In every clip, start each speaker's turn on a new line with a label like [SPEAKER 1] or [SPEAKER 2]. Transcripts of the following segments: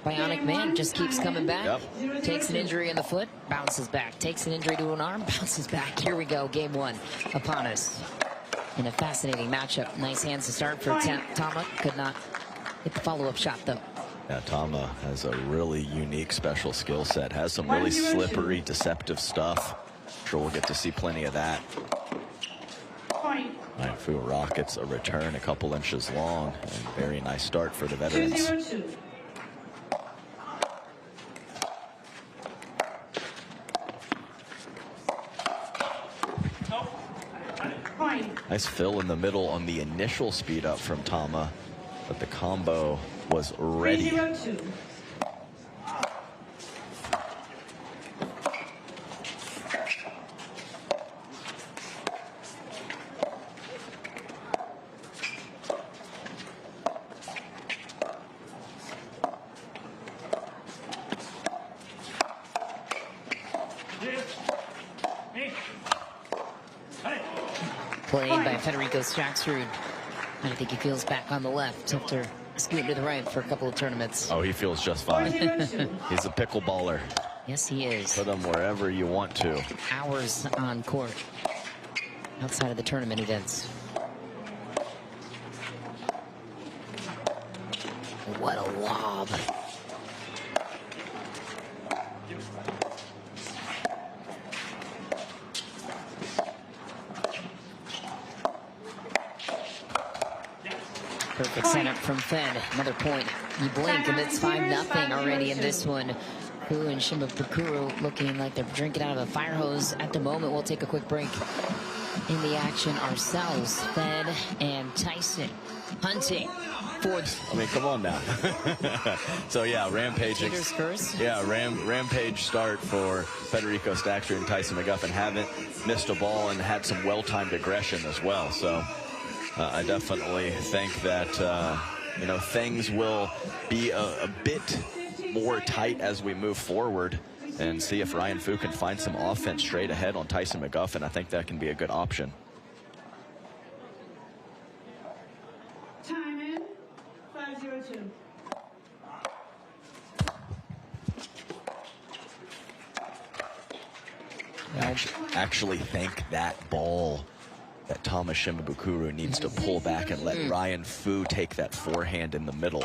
[SPEAKER 1] bionic man just keeps coming back. Yep. Takes an injury in the foot, bounces back. Takes an injury to an arm, bounces back. Here we go, game one upon us. In a fascinating matchup. Nice hands to start for Tama. Could not hit the follow-up shot, though.
[SPEAKER 2] Yeah, Tama has a really unique special skill set. Has some really slippery, deceptive stuff. Sure we'll get to see plenty of that. Fu rockets a return a couple inches long, and very nice start for the veterans.
[SPEAKER 3] 2-0-2.
[SPEAKER 2] Nice fill in the middle on the initial speed up from Tama, but the combo was ready.
[SPEAKER 3] 3-0-2.
[SPEAKER 1] Played by Federico Staksrud. I think he feels back on the left after scooting to the right for a couple of tournaments.
[SPEAKER 2] Oh, he feels just fine. He's a pickleballer.
[SPEAKER 1] Yes, he is.
[SPEAKER 2] Put him wherever you want to.
[SPEAKER 1] Hours on court outside of the tournament events. What a lob. Perfect setup from Fed. Another point. You blink and it's 5-0 already in this one. Fu and Shimabukuro looking like they're drinking out of a fire hose at the moment. We'll take a quick break in the action ourselves. Fed and Tyson hunting for...
[SPEAKER 2] I mean, come on now. So yeah, rampaging. Yeah, rampage start for Federico Staksrud and Tyson McGuffin. Haven't missed a ball and had some well-timed aggression as well. So I definitely think that you know, things will be a bit more tight as we move forward and see if Ryan Fu can find some offense straight ahead on Tyson McGuffin. I think that can be a good option.
[SPEAKER 3] Time in. 5-0-2.
[SPEAKER 2] Actually think that ball that Thomas Shimabukuro needs to pull back and let Ryan Fu take that forehand in the middle.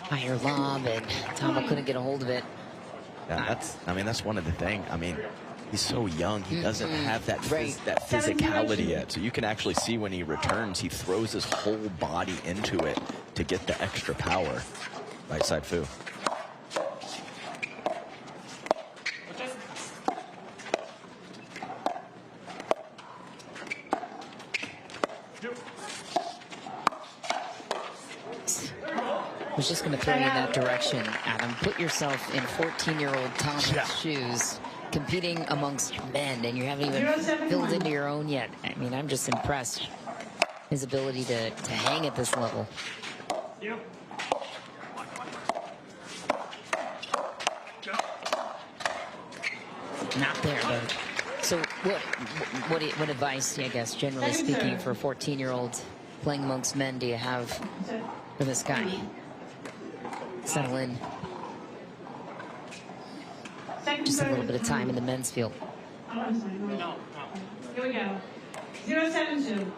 [SPEAKER 1] Higher lob, and Tama couldn't get a hold of it.
[SPEAKER 2] Yeah, that's one of the things. I mean, he's so young, he doesn't have that that physicality yet. So you can actually see when he returns, he throws his whole body into it to get the extra power. Right side Fu.
[SPEAKER 1] I was just going to throw you in that direction, Adam. Put yourself in 14-year-old Tama's shoes, competing amongst men, and you haven't even filled into your own yet. I mean, I'm just impressed. His ability to hang at this level. Not there, though. So what advice, I guess, generally speaking, for a 14-year-old playing amongst men do you have for this guy? Settle in. Just a little bit of time in the men's field.
[SPEAKER 3] Here we go. 0-7-2.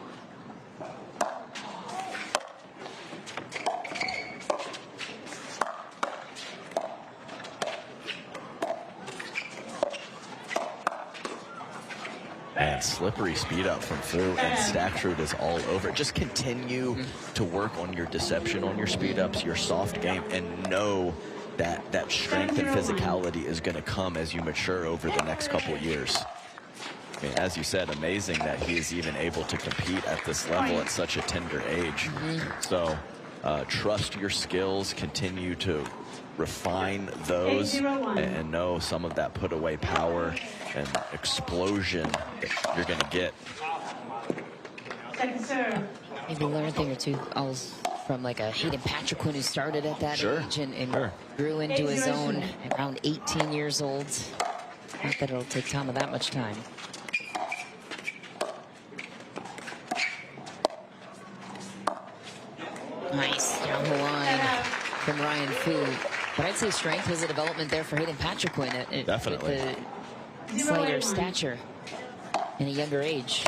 [SPEAKER 2] And slippery speed up from Fu, and Staksrud is all over. Just continue to work on your deception, on your speed ups, your soft game, and know that that strength and physicality is going to come as you mature over the next couple of years. I mean, as you said, amazing that he is even able to compete at this level at such a tender age. So trust your skills, continue to refine those, and know some of that put away power and explosion that you're going to get.
[SPEAKER 3] Second serve.
[SPEAKER 1] Maybe learn a thing or two from like a Hayden Patriquin who started at that age and grew into his own around 18 years old. Not that it'll take Tama that much time. Nice down the line from Ryan Fu. But I'd say strength was a development there for Hayden Patriquin.
[SPEAKER 2] Definitely.
[SPEAKER 1] With the slighter stature in a younger age.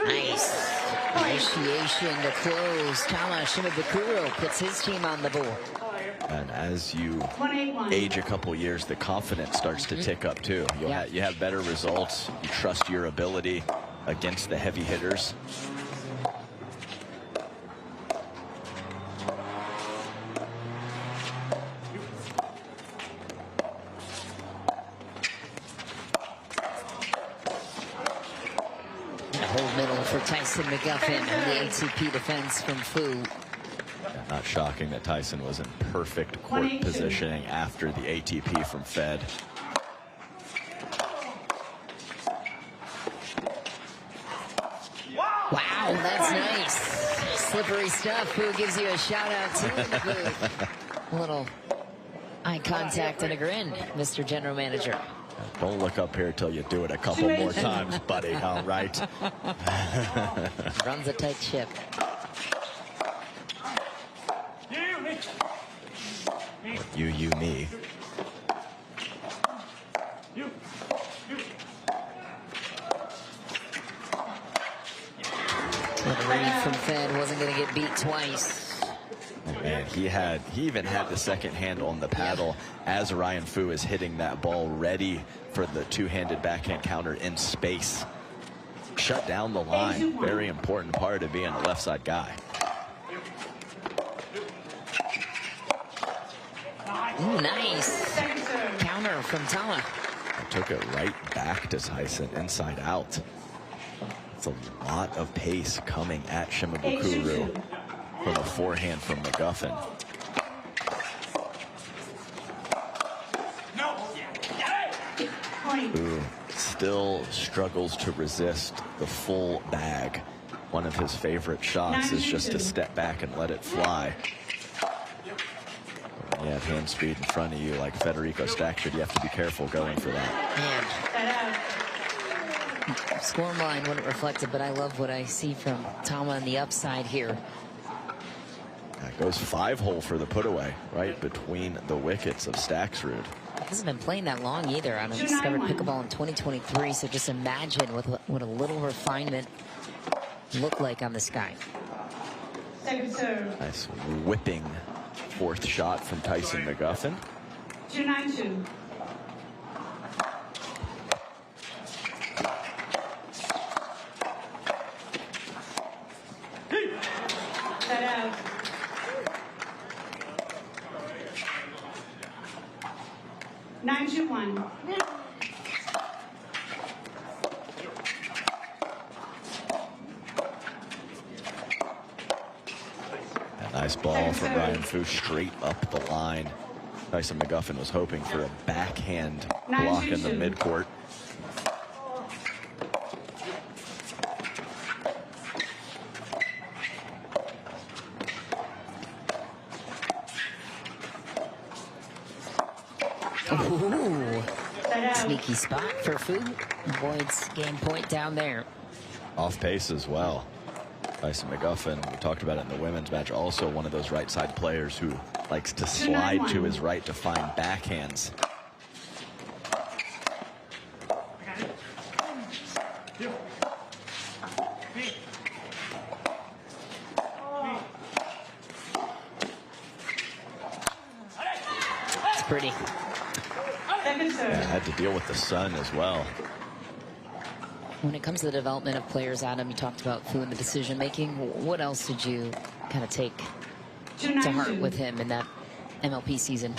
[SPEAKER 1] Nice. Initiation to close. Tama Shimabukuro puts his team on the board.
[SPEAKER 2] And as you age a couple years, the confidence starts to tick up too. You have better results. You trust your ability against the heavy hitters.
[SPEAKER 1] Hold middle for Tyson McGuffin on the ATP defense from Fu.
[SPEAKER 2] Not shocking that Tyson was in perfect court positioning after the ATP from Fed.
[SPEAKER 1] Wow, that's nice. Slippery stuff. Fu gives you a shout out to the booth. A little eye contact and a grin, Mr. General Manager.
[SPEAKER 2] Don't look up here till you do it a couple more times, buddy. All right.
[SPEAKER 1] Runs a tight ship.
[SPEAKER 2] You, me.
[SPEAKER 1] Little read from Fed, wasn't going to get beat twice.
[SPEAKER 2] Man, he even had the second hand on the paddle as Ryan Fu is hitting that ball, ready for the two-handed backhand counter in space. Shut down the line. Very important part of being a left side guy.
[SPEAKER 1] Ooh, nice counter from Tama.
[SPEAKER 2] Took it right back to Tyson, inside out. It's a lot of pace coming at Shimabukuro from a forehand from McGuffin. Ooh, still struggles to resist the full bag. One of his favorite shots is just to step back and let it fly. When you have hand speed in front of you like Federico Staksrud, you have to be careful going for that.
[SPEAKER 1] Man. Score line wouldn't reflect it, but I love what I see from Tama on the upside here.
[SPEAKER 2] That goes 5-hole for the put away, right between the wickets of Staksrud.
[SPEAKER 1] He hasn't been playing that long either. I discovered pickleball in 2023, so just imagine what a little refinement looked like on this guy.
[SPEAKER 2] Nice whipping fourth shot from Tyson McGuffin.
[SPEAKER 3] 292. Set out. Nine, 2-1.
[SPEAKER 2] Nice ball from Ryan Fu straight up the line. Tyson McGuffin was hoping for a backhand block in the midcourt.
[SPEAKER 1] Ooh, sneaky spot for Fu. Avoids game point down there.
[SPEAKER 2] Off pace as well. Tyson McGuffin, we talked about it in the women's match, also one of those right side players who likes to slide to his right to find backhands.
[SPEAKER 1] It's pretty.
[SPEAKER 2] Yeah, had to deal with the sun as well.
[SPEAKER 1] When it comes to the development of players, Adam, you talked about Fu and the decision making. What else did you kind of take to heart with him in that MLP season?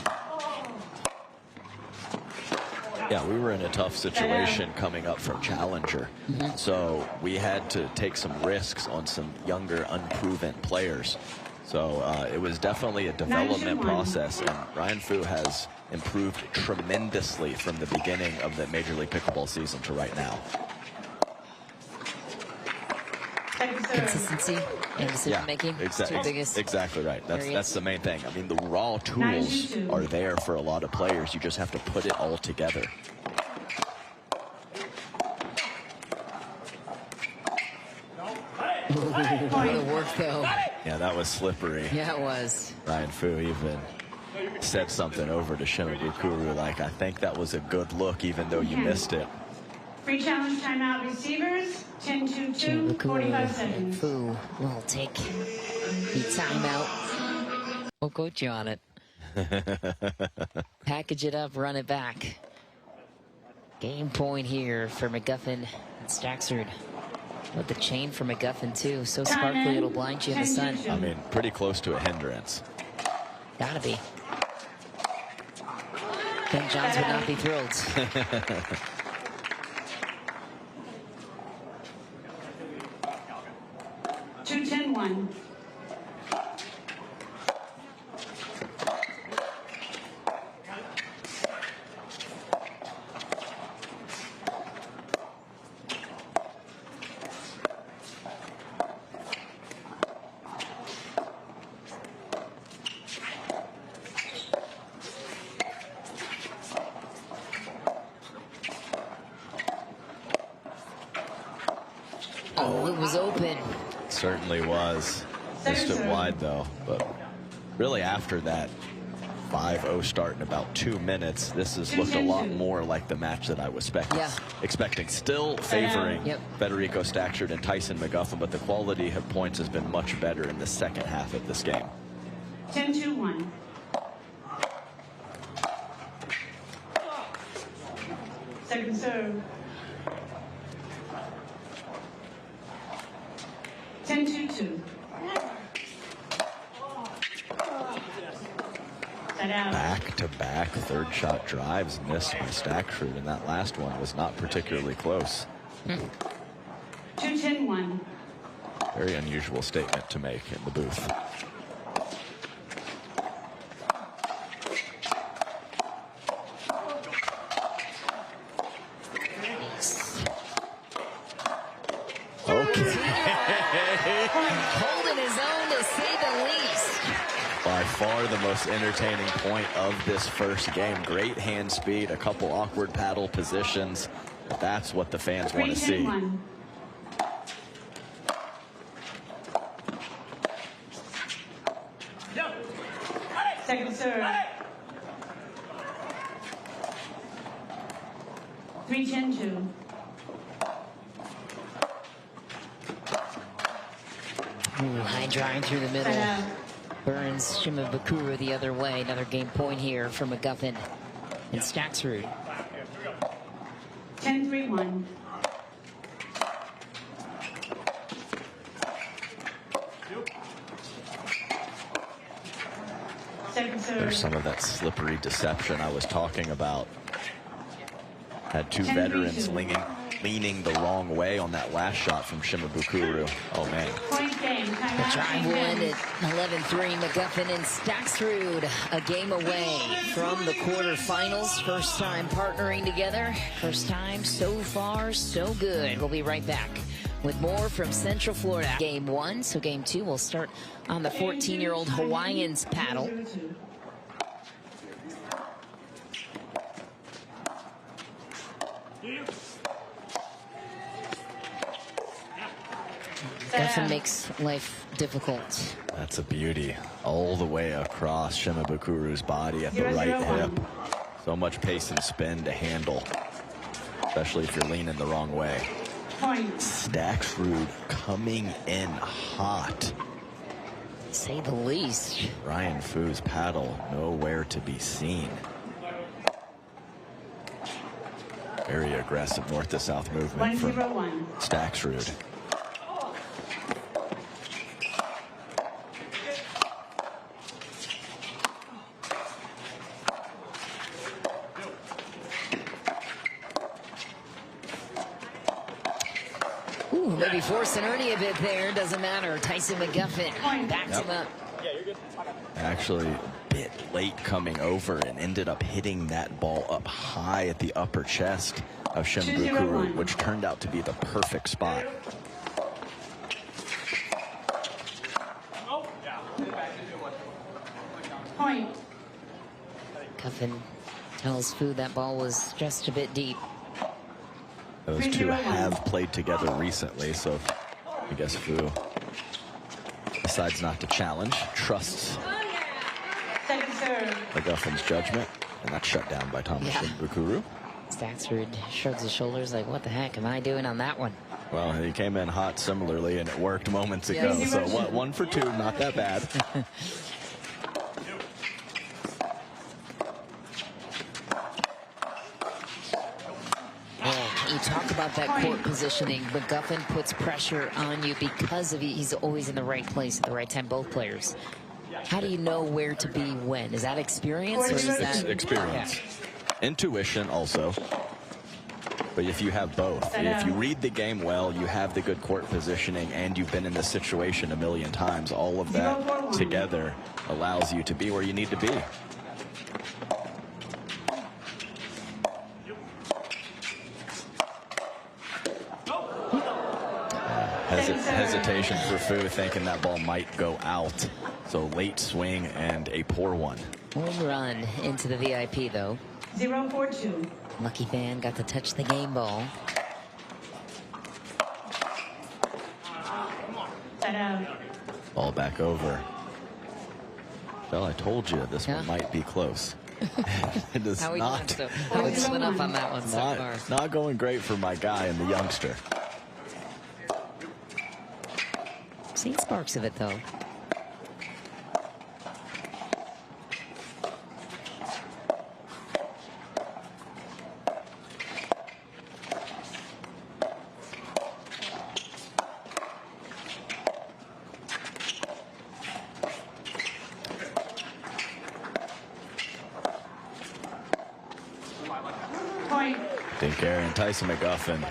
[SPEAKER 2] Yeah, we were in a tough situation coming up from Challenger. So we had to take some risks on some younger, unproven players. So it was definitely a development process, and Ryan Fu has improved tremendously from the beginning of the Major League Pickleball season to right now.
[SPEAKER 3] Second serve.
[SPEAKER 1] Consistency and decision making.
[SPEAKER 2] Exactly right. That's the main thing. I mean, the raw tools
[SPEAKER 3] 9-2.
[SPEAKER 2] are there for a lot of players. You just have to put it all together.
[SPEAKER 1] What a work, though.
[SPEAKER 2] Yeah, that was slippery.
[SPEAKER 1] Yeah, it was.
[SPEAKER 2] Ryan Fu even said something over to Shimabukuro like, I think that was a good look, even though you missed it.
[SPEAKER 3] Free challenge timeout receivers. 10-2-2. 45 seconds.
[SPEAKER 1] Fu will take the timeout. We'll coach you on it. Package it up, run it back. Game point here for McGuffin and Staksrud. With the chain for McGuffin, too. So sparkly, it'll blind you in the sun.
[SPEAKER 2] I mean, pretty close to a hindrance.
[SPEAKER 1] Gotta be. Ben Johns would not be thrilled.
[SPEAKER 3] 2-10-1.
[SPEAKER 1] Oh, it was open.
[SPEAKER 2] Certainly was. Missed it wide, though. But really, after that 5-0 start in about 2 minutes, this has looked a lot more like the match that I was expecting. Still favoring Federico Staksrud and Tyson McGuffin, but the quality of points has been much better in the second half of this game.
[SPEAKER 3] 10-2-1. Second serve. 10-2-2.
[SPEAKER 2] Back-to-back third shot drives missed by Staksrud, and that last one was not particularly close.
[SPEAKER 3] 2-10-1.
[SPEAKER 2] Very unusual statement to make in the booth.
[SPEAKER 1] Holding his own, to say the least.
[SPEAKER 2] By far the most entertaining point of this first game. Great hand speed, a couple awkward paddle positions. That's what the fans want to see.
[SPEAKER 3] 3-10-1. Second serve. 3-10-2.
[SPEAKER 1] High drawing through the middle. Burns Shimabukuro the other way. Another game point here for McGuffin and Staksrud.
[SPEAKER 3] 10-3-1. Second serve.
[SPEAKER 2] There's some of that slippery deception I was talking about. Had two veterans leaning the wrong way on that last shot from Shimabukuro. Oh, man.
[SPEAKER 3] Point game.
[SPEAKER 1] The drive will end at 11-3. McGuffin and Staksrud a game away from the quarterfinals. First time partnering together. First time so far, so good. We'll be right back with more from Central Florida. Game 1, so game 2 will start on the 14-year-old Hawaiians paddle. McGuffin makes life difficult.
[SPEAKER 2] That's a beauty. All the way across Shimabukuru's body at the right hip. So much pace and spin to handle, especially if you're leaning the wrong way. Staksrud coming in hot.
[SPEAKER 1] To say the least.
[SPEAKER 2] Ryan Fu's paddle nowhere to be seen. Very aggressive north to south movement from Staksrud.
[SPEAKER 1] Maybe forcing Ernie a bit there. Doesn't matter. Tyson McGuffin backs him up.
[SPEAKER 2] Actually a bit late coming over and ended up hitting that ball up high at the upper chest of Shimabukuro, which turned out to be the perfect spot.
[SPEAKER 3] Point.
[SPEAKER 1] McGuffin tells Fu that ball was just a bit deep.
[SPEAKER 2] Those two have played together recently, so I guess Fu decides not to challenge, trusts
[SPEAKER 3] Second serve.
[SPEAKER 2] McGuffin's judgment, and that's shut down by Thomas Shimabukuro.
[SPEAKER 1] Staksrud shrugs his shoulders like, what the heck am I doing on that one?
[SPEAKER 2] Well, he came in hot similarly, and it worked moments ago. So what, 1 for 2, not that bad.
[SPEAKER 1] You talk about that court positioning. McGuffin puts pressure on you because of he's always in the right place at the right time, both players. How do you know where to be when? Is that experience or is that
[SPEAKER 2] experience? Yeah. Intuition also. But if you have both, if you read the game well, you have the good court positioning, and you've been in this situation a million times, all of that together allows you to be where you need to be. Hesitation for Fu, thinking that ball might go out. So late swing and a poor one.
[SPEAKER 1] Home run into the VIP, though.
[SPEAKER 3] 0-4-2.
[SPEAKER 1] Lucky fan got to touch the game ball.
[SPEAKER 3] Set out.
[SPEAKER 2] Ball back over. Well, I told you this one might be close. It is not.
[SPEAKER 1] How we split up on that one so far.
[SPEAKER 2] Not going great for my guy and the youngster.
[SPEAKER 1] Seen sparks of it, though.
[SPEAKER 3] Point.
[SPEAKER 2] Take care, and Tyson McGuffin,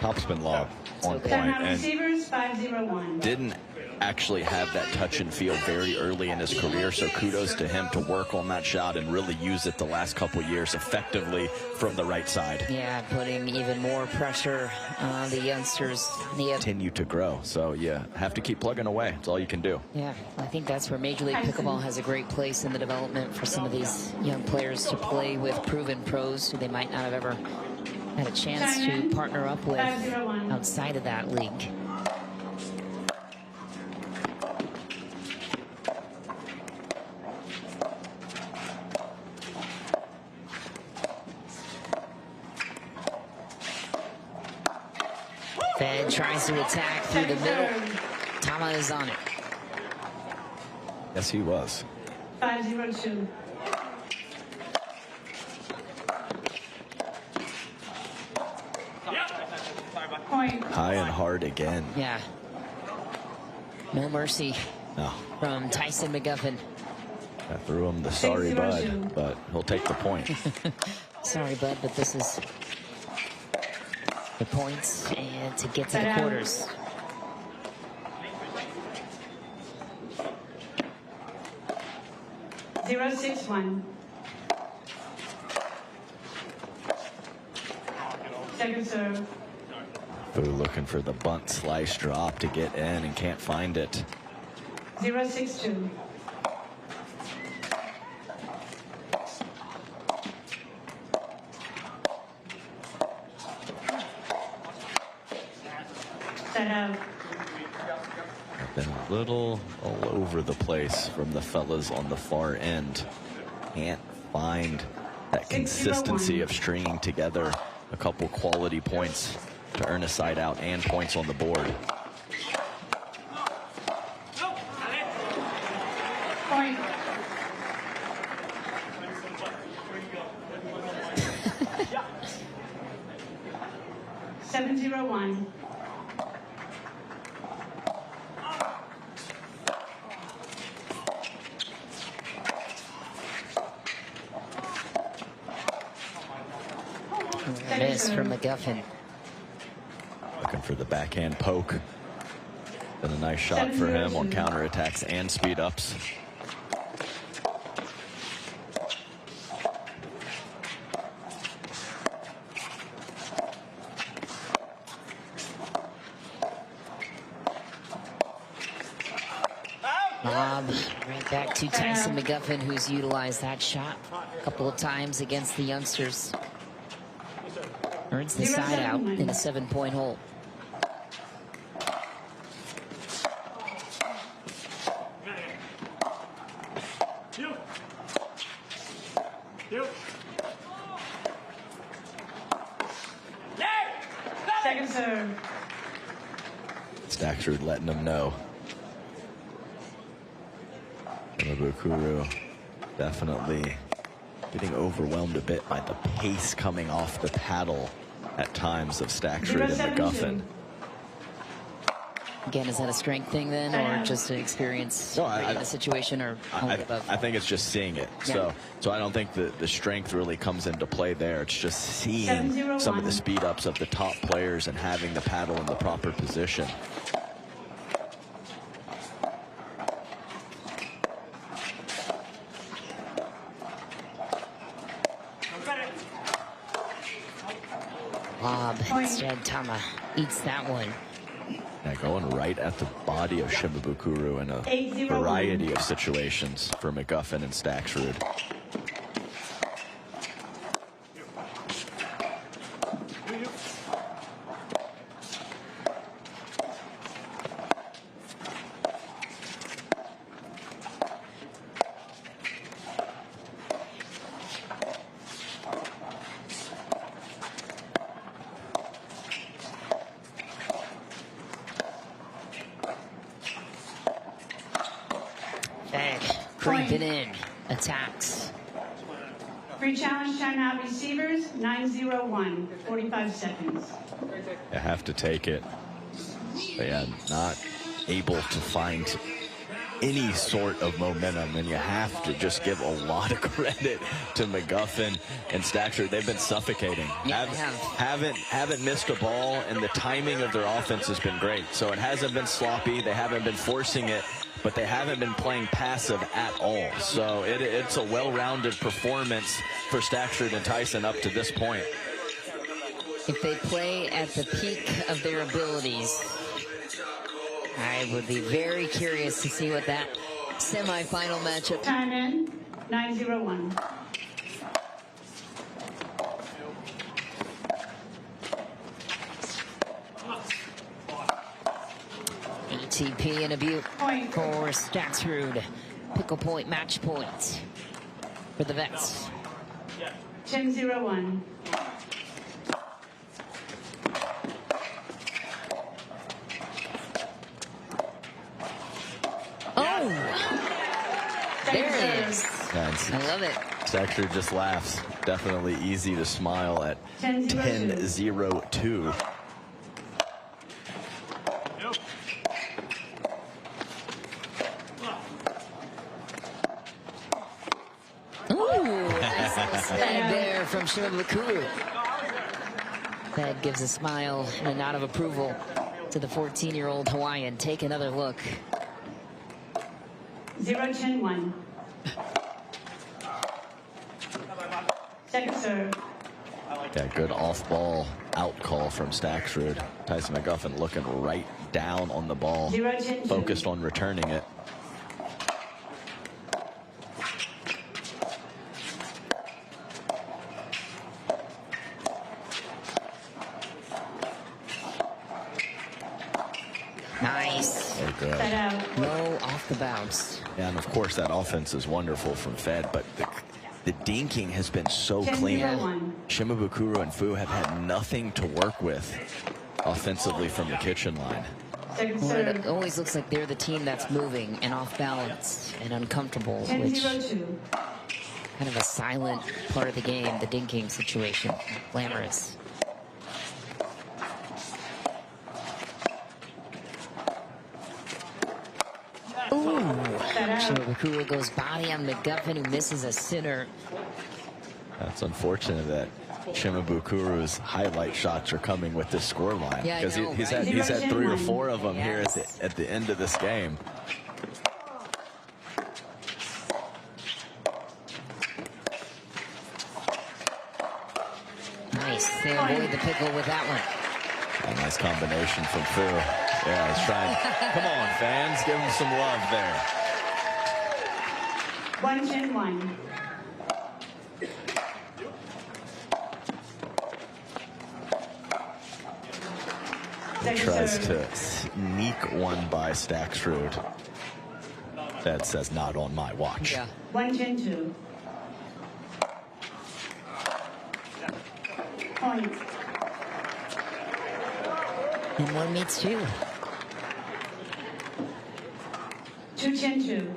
[SPEAKER 2] topspin lob on point, and
[SPEAKER 3] receivers 5-0-1.
[SPEAKER 2] didn't actually have that touch and feel very early in his career, so kudos to him to work on that shot and really use it the last couple years effectively from the right side.
[SPEAKER 1] Yeah, putting even more pressure on the youngsters.
[SPEAKER 2] Continue to grow, so yeah, have to keep plugging away. That's all you can do.
[SPEAKER 1] Yeah, I think that's where Major League Pickleball has a great place in the development for some of these young players to play with proven pros who they might not have ever had a chance to partner up with outside of that league. Fed tries to attack through the middle. Tama is on it.
[SPEAKER 2] Yes, he was.
[SPEAKER 3] 5-0-2. Point.
[SPEAKER 2] High and hard again.
[SPEAKER 1] Yeah. No mercy from Tyson McGuffin.
[SPEAKER 2] I threw him the sorry bud, but he'll take the point.
[SPEAKER 1] Sorry, bud, but this is the points and to get to the quarters.
[SPEAKER 3] Zero 6-1. Second serve.
[SPEAKER 2] Fu looking for the bunt slice drop to get in and can't find it.
[SPEAKER 3] 0-6-2. Set out.
[SPEAKER 2] I've been a little all over the place from the fellas on the far end. Can't find that consistency of stringing together a couple quality points to earn a side out and points on the board.
[SPEAKER 3] Point. Seven 0-1.
[SPEAKER 1] Miss from McGuffin.
[SPEAKER 2] Looking for the backhand poke. Been a nice shot for him on counterattacks and speed ups.
[SPEAKER 1] Lob right back to Tyson McGuffin, who's utilized that shot a couple of times against the youngsters. Earns the side out in a 7-point hole.
[SPEAKER 3] Second serve.
[SPEAKER 2] Staksrud letting them know. Shimabukuro definitely getting overwhelmed a bit by the pace coming off the paddle at times of Staksrud and McGuffin.
[SPEAKER 1] Again, is that a strength thing then, or just an experience in the situation, or
[SPEAKER 2] I think it's just seeing it. Yeah. So I don't think the strength really comes into play there. It's just seeing some of the speed ups of the top players and having the paddle in the proper position.
[SPEAKER 1] Lob, instead Tama eats that one.
[SPEAKER 2] Yeah, going right at the body of Shimabukuro in a variety of situations for McGuffin and Staksrud.
[SPEAKER 1] Creeping in, attacks.
[SPEAKER 3] Free challenge timeout receivers, 901, 45 seconds.
[SPEAKER 2] You have to take it. But yeah, not able to find any sort of momentum, and you have to just give a lot of credit to McGuffin and Staksrud. They've been suffocating.
[SPEAKER 1] Yeah,
[SPEAKER 2] haven't missed a ball, and the timing of their offense has been great. So it hasn't been sloppy. They haven't been forcing it, but they haven't been playing passive at all. So it's a well-rounded performance for Staksrud and Tyson up to this point.
[SPEAKER 1] If they play at the peak of their abilities, I would be very curious to see what that semifinal matchup.
[SPEAKER 3] Time in, 901.
[SPEAKER 1] ATP and a Butte
[SPEAKER 3] Point
[SPEAKER 1] for Staksrud. Pickle point, match point for the Vets.
[SPEAKER 3] 1001.
[SPEAKER 1] Oh! There it is.
[SPEAKER 2] Nice.
[SPEAKER 1] I love it.
[SPEAKER 2] Staksrud just laughs. Definitely easy to smile at 10-0-2.
[SPEAKER 1] Snag there from Shimabukuru. That gives a smile and a nod of approval to the 14-year-old Hawaiian. Take another look.
[SPEAKER 3] 0-10-1. Second serve.
[SPEAKER 2] Yeah, good off-ball out call from Staksrud. Tyson McGuffin looking right down on the ball,
[SPEAKER 3] 0-10-2.
[SPEAKER 2] focused on returning it.
[SPEAKER 1] Nice.
[SPEAKER 2] Very good.
[SPEAKER 1] Low off the bounce.
[SPEAKER 2] Yeah, and of course that offense is wonderful from Fed, but the dinking has been so clean. Shimabukuro and Fu have had nothing to work with offensively from the kitchen line.
[SPEAKER 1] Well, it always looks like they're the team that's moving and off balance and uncomfortable, which kind of a silent part of the game, the dinking situation, glamorous. Ooh, Shimabukuro goes body on McGuffin, who misses a sinner.
[SPEAKER 2] That's unfortunate that Shimabukuru's highlight shots are coming with this scoreline, because he's had 3 or 4 of them here at the end of this game.
[SPEAKER 1] Nice. They avoid the pickle with that one.
[SPEAKER 2] A nice combination from Fu. Yeah, he's trying. Come on, fans, give him some love there.
[SPEAKER 3] 1-10-1.
[SPEAKER 2] Tries to sneak one by Staksrud. That says not on my watch.
[SPEAKER 1] Yeah.
[SPEAKER 3] 1-10-2. Point.
[SPEAKER 1] And one meets two.
[SPEAKER 3] 2-10-2.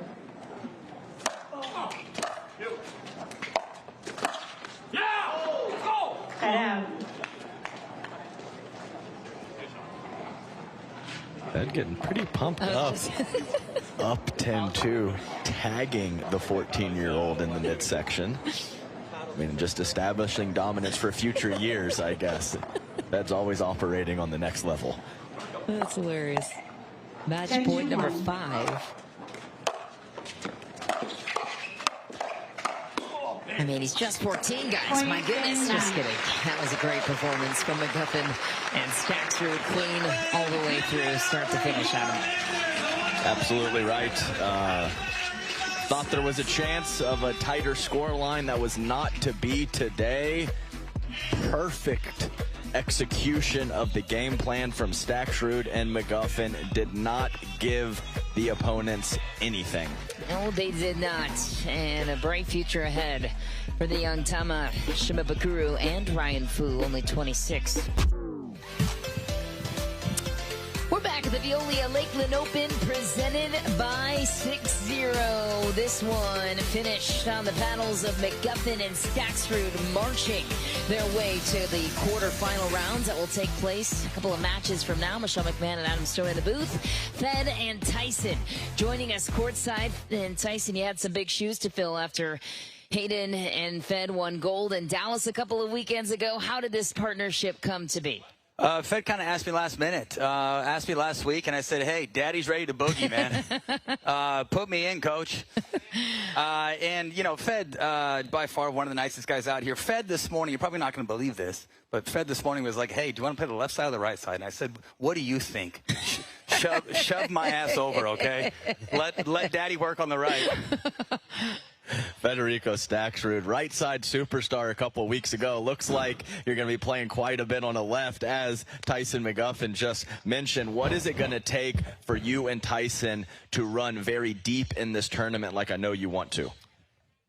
[SPEAKER 3] Cut out.
[SPEAKER 2] Fed getting pretty pumped up. Up 10-2, tagging the 14-year-old in the midsection. I mean, just establishing dominance for future years, I guess. Fed's always operating on the next level.
[SPEAKER 1] That's hilarious. Match point number 5. I mean, he's just 14, guys. My goodness. Just kidding. That was a great performance from McGuffin and Staksrud, clean all the way through, start to finish on him.
[SPEAKER 2] Absolutely right. Thought there was a chance of a tighter score line. That was not to be today. Perfect execution of the game plan from Staksrud, and McGuffin did not give the opponents anything.
[SPEAKER 1] No, they did not. And a bright future ahead for the young Tama, Shimabukuro, and Ryan Fu, only 26. We're back at the Veolia Lakeland Open, presented by 6-0. This one finished on the paddles of McGuffin and Staksrud, marching their way to the quarterfinal rounds that will take place a couple of matches from now. Michelle McMahon and Adam Stone in the booth. Fed and Tyson joining us courtside. And Tyson, you had some big shoes to fill after Hayden and Fed won gold in Dallas a couple of weekends ago. How did this partnership come to be?
[SPEAKER 4] Fed kind of asked me last minute, asked me last week, and I said, hey, Daddy's ready to boogie, man. Put me in, coach. And, you know, Fed, by far one of the nicest guys out here. Fed this morning, you're probably not going to believe this, but Fed this morning was like, hey, do you want to play the left side or the right side? And I said, what do you think? Shove my ass over, okay? Let Daddy work on the right.
[SPEAKER 2] Federico Staksrud, right side superstar a couple of weeks ago. Looks like you're going to be playing quite a bit on the left, as Tyson McGuffin just mentioned. What is it going to take for you and Tyson to run very deep in this tournament like I know you want to?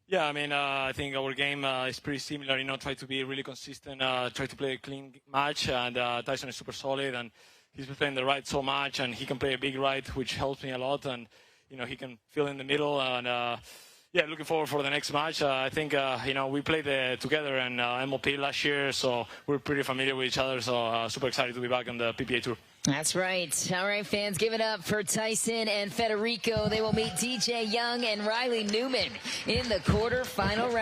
[SPEAKER 5] Yeah, I mean, I think our game is pretty similar. You know, try to be really consistent, try to play a clean match, and Tyson is super solid, and he's been playing the right so much, and he can play a big right, which helps me a lot, and, you know, he can fill in the middle, and yeah, looking forward for the next match. I think, you know, we played together in MOP last year, so we're pretty familiar with each other, so super excited to be back on the PPA Tour.
[SPEAKER 1] That's right. All right, fans, give it up for Tyson and Federico. They will meet DJ Young and Riley Newman in the quarterfinal round.